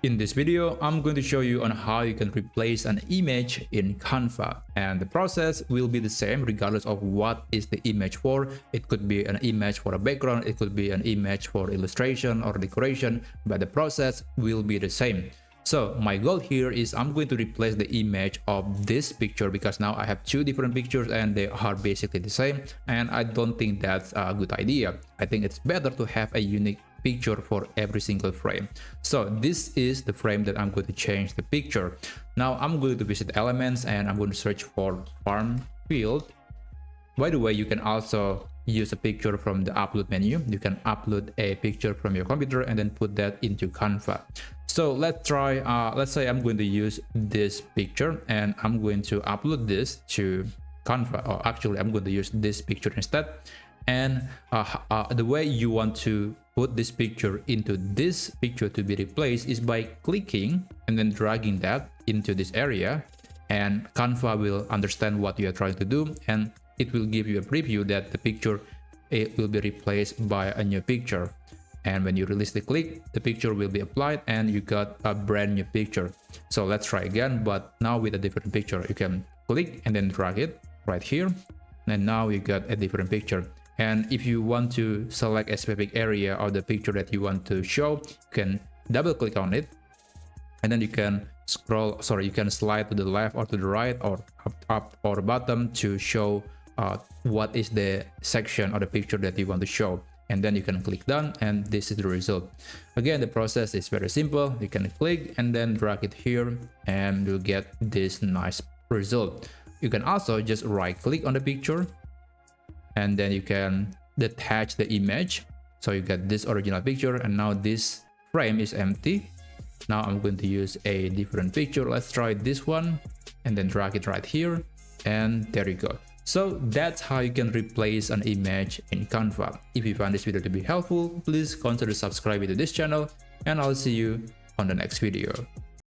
In this video, I'm going to show you on how you can replace an image in Canva, and the process will be the same regardless of what is the image for. It could be an image for a background, it could be an image for illustration or decoration, but the process will be the same. So my goal here is I'm going to replace the image of this picture because now I have two different pictures and they are basically the same, and I don't think that's a good idea. I think it's better to have a unique picture for every single frame. So this is the frame that I'm going to change the picture. Now I'm going to visit elements and I'm going to search for farm field. By the way, you can also use a picture from the upload menu. You can upload a picture from your computer and then put that into Canva. So let's try, let's say I'm going to use this picture and I'm going to upload this to Canva, or actually I'm going to use this picture instead. And the way you want to put this picture into this picture to be replaced is by clicking and then dragging that into this area, and Canva will understand what you are trying to do and it will give you a preview that the picture will be replaced by a new picture. And when you release the click, the picture will be applied and you got a brand new picture. So let's try again, but now with a different picture. You can click and then drag it right here, and now you got a different picture. And if you want to select a specific area of the picture that you want to show, you can double click on it, and then you can you can slide to the left or to the right or up or bottom to show what is the section of the picture that you want to show. And then you can click done, and this is the result. Again, the process is very simple. You can click and then drag it here and you'll get this nice result. You can also just right click on the picture and then you can detach the image. So you get this original picture and now this frame is empty. Now I'm going to use a different picture. Let's try this one and then drag it right here, and there you go. So that's how you can replace an image in Canva. If you found this video to be helpful, please consider subscribing to this channel, and I'll see you on the next video.